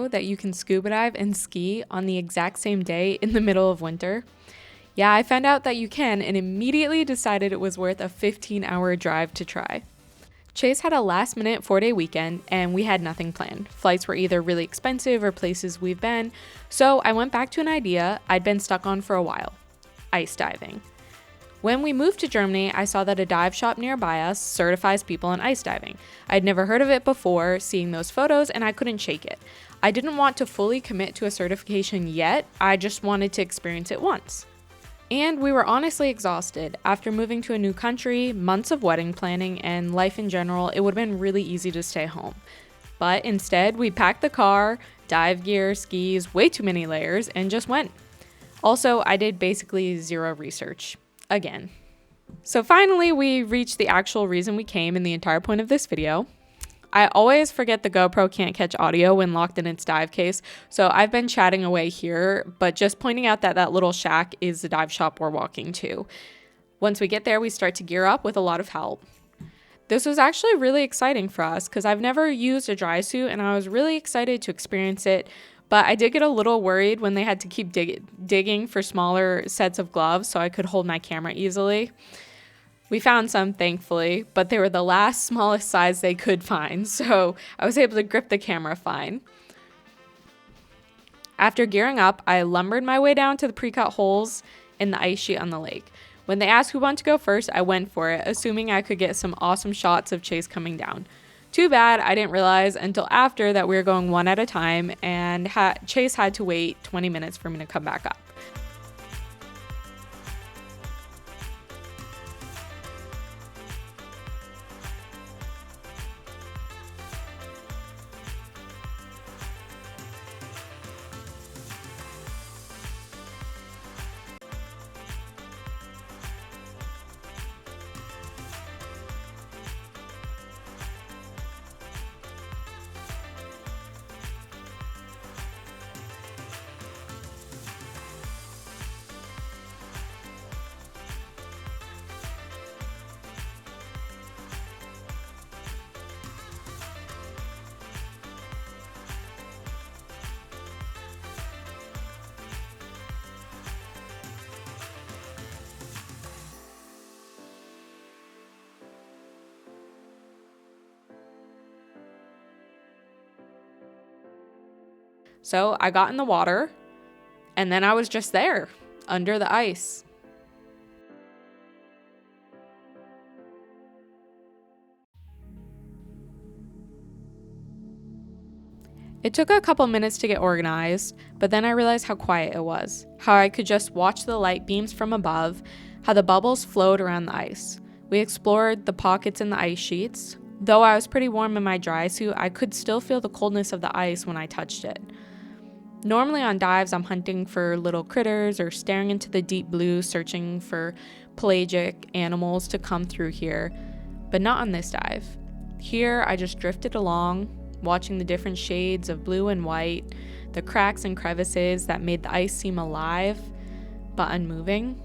know that you can scuba dive and ski on the exact same day in the middle of winter? Yeah, I found out that you can and immediately decided it was worth a 15-hour drive to try. Chase had a last-minute 4-day weekend and we had nothing planned. Flights were either really expensive or places we've been, so I went back to an idea I'd been stuck on for a while: ice diving. When we moved to Germany, I saw that a dive shop nearby us certifies people in ice diving. I'd never heard of it before seeing those photos and I couldn't shake it. I didn't want to fully commit to a certification yet, I just wanted to experience it once. And we were honestly exhausted. After moving to a new country, months of wedding planning, and life in general, it would have been really easy to stay home. But instead, we packed the car, dive gear, skis, way too many layers, and just went. Also, I did basically zero research. Again. So finally, we reached the actual reason we came and the entire point of this video. I always forget the GoPro can't catch audio when locked in its dive case, so I've been chatting away here, but just pointing out that that little shack is the dive shop we're walking to. Once we get there, we start to gear up with a lot of help. This was actually really exciting for us because I've never used a dry suit and I was really excited to experience it, but I did get a little worried when they had to keep digging for smaller sets of gloves so I could hold my camera easily. We found some, thankfully, but they were the last smallest size they could find, so I was able to grip the camera fine. After gearing up, I lumbered my way down to the pre-cut holes in the ice sheet on the lake. When they asked who wanted to go first, I went for it, assuming I could get some awesome shots of Chase coming down. Too bad I didn't realize until after that we were going one at a time, and Chase had to wait 20 minutes for me to come back up. So I got in the water, and then I was just there, under the ice. It took a couple minutes to get organized, but then I realized how quiet it was, how I could just watch the light beams from above, how the bubbles flowed around the ice. We explored the pockets in the ice sheets. Though I was pretty warm in my dry suit, I could still feel the coldness of the ice when I touched it. Normally on dives, I'm hunting for little critters or staring into the deep blue, searching for pelagic animals to come through here, but not on this dive. Here, I just drifted along, watching the different shades of blue and white, the cracks and crevices that made the ice seem alive, but unmoving.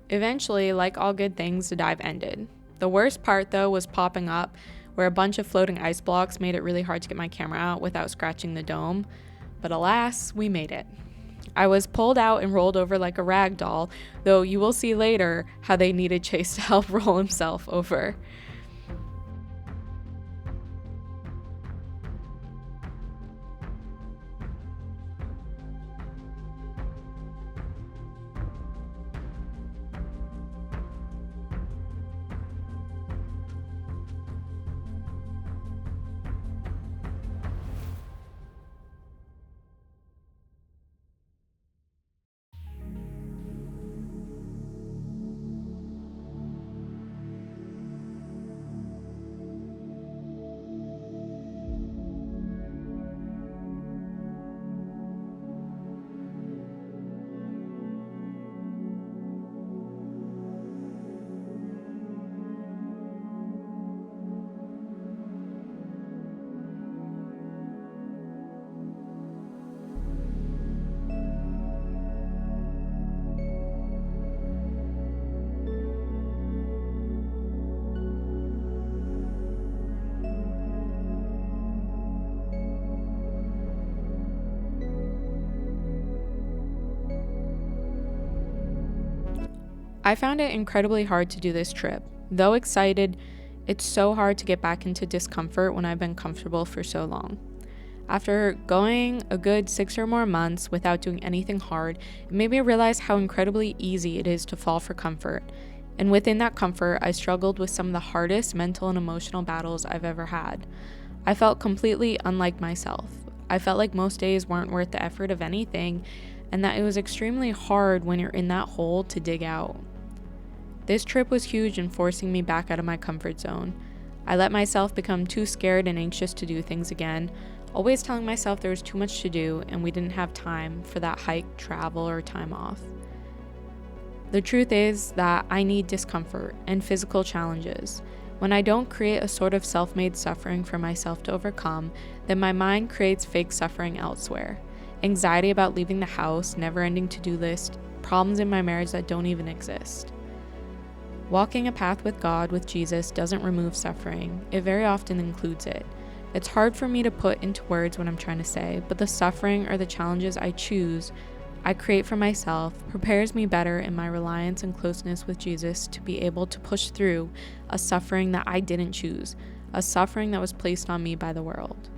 Eventually, like all good things, the dive ended. The worst part, though, was popping up, where a bunch of floating ice blocks made it really hard to get my camera out without scratching the dome. But alas, we made it. I was pulled out and rolled over like a rag doll, though you will see later how they needed Chase to help roll himself over. I found it incredibly hard to do this trip. Though excited, it's so hard to get back into discomfort when I've been comfortable for so long. After going a good 6 or more months without doing anything hard, it made me realize how incredibly easy it is to fall for comfort. And within that comfort, I struggled with some of the hardest mental and emotional battles I've ever had. I felt completely unlike myself. I felt like most days weren't worth the effort of anything, and that it was extremely hard when you're in that hole to dig out. This trip was huge in forcing me back out of my comfort zone. I let myself become too scared and anxious to do things again, always telling myself there was too much to do and we didn't have time for that hike, travel, or time off. The truth is that I need discomfort and physical challenges. When I don't create a sort of self-made suffering for myself to overcome, then my mind creates fake suffering elsewhere. Anxiety about leaving the house, never-ending to-do list, problems in my marriage that don't even exist. Walking a path with God, with Jesus, doesn't remove suffering. It very often includes it. It's hard for me to put into words what I'm trying to say, but the suffering or the challenges I choose, I create for myself, prepares me better in my reliance and closeness with Jesus to be able to push through a suffering that I didn't choose, a suffering that was placed on me by the world.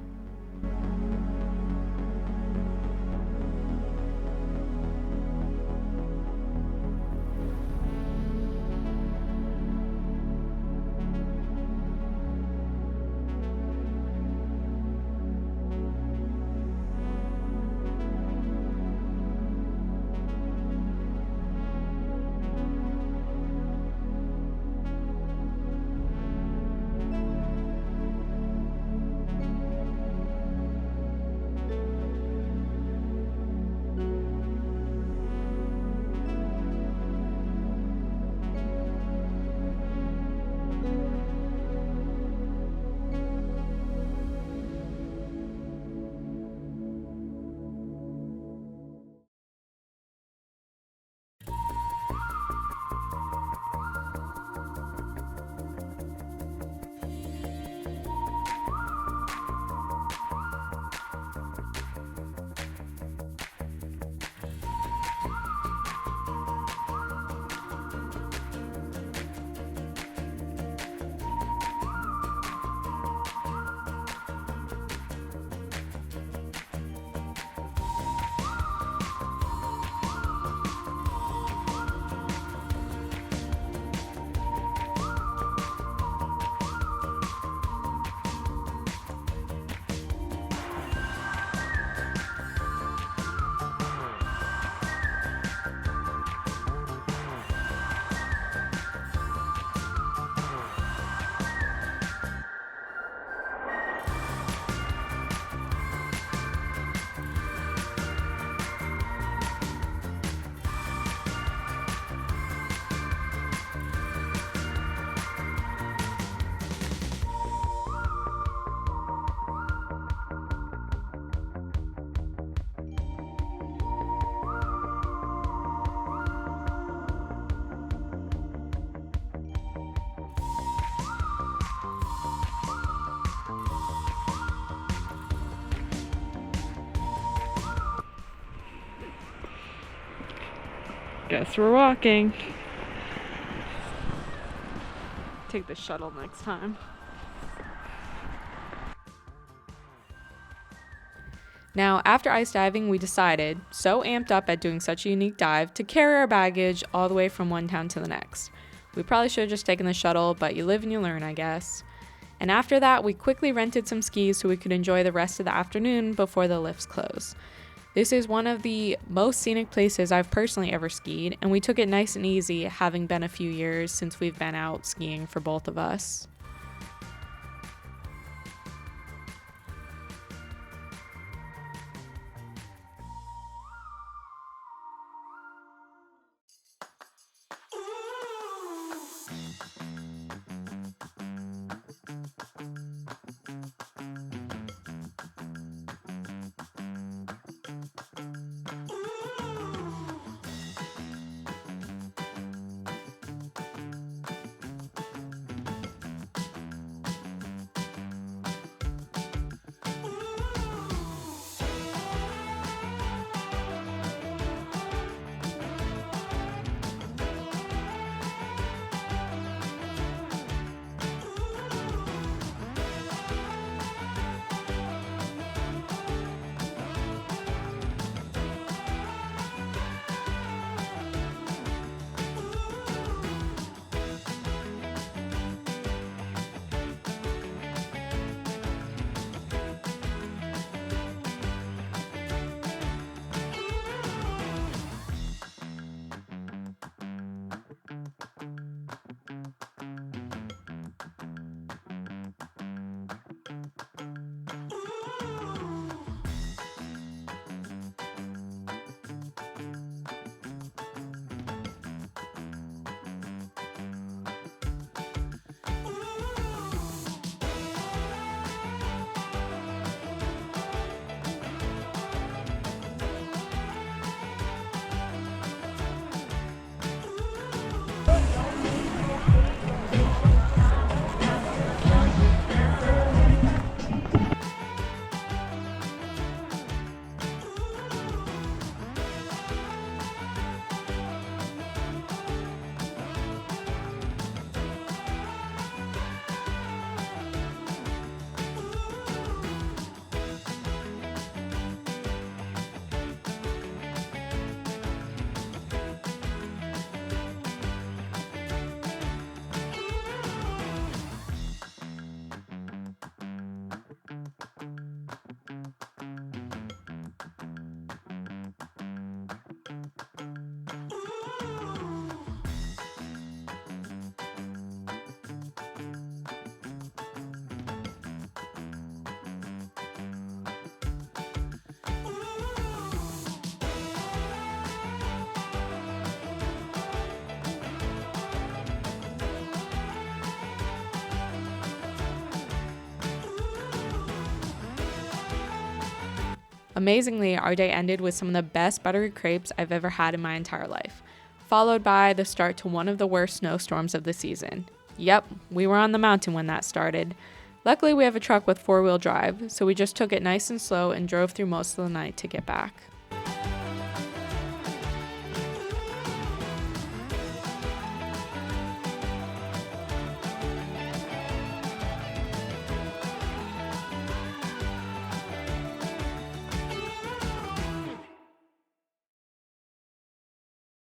Guess we're walking. Take the shuttle next time. Now, after ice diving, we decided, so amped up at doing such a unique dive, to carry our baggage all the way from one town to the next. We probably should have just taken the shuttle, but you live and you learn, I guess. And after that, we quickly rented some skis so we could enjoy the rest of the afternoon before the lifts close. This is one of the most scenic places I've personally ever skied, and we took it nice and easy, having been a few years since we've been out skiing for both of us. Amazingly, our day ended with some of the best buttery crepes I've ever had in my entire life, followed by the start to one of the worst snowstorms of the season. Yep, we were on the mountain when that started. Luckily, we have a truck with four-wheel drive, so we just took it nice and slow and drove through most of the night to get back.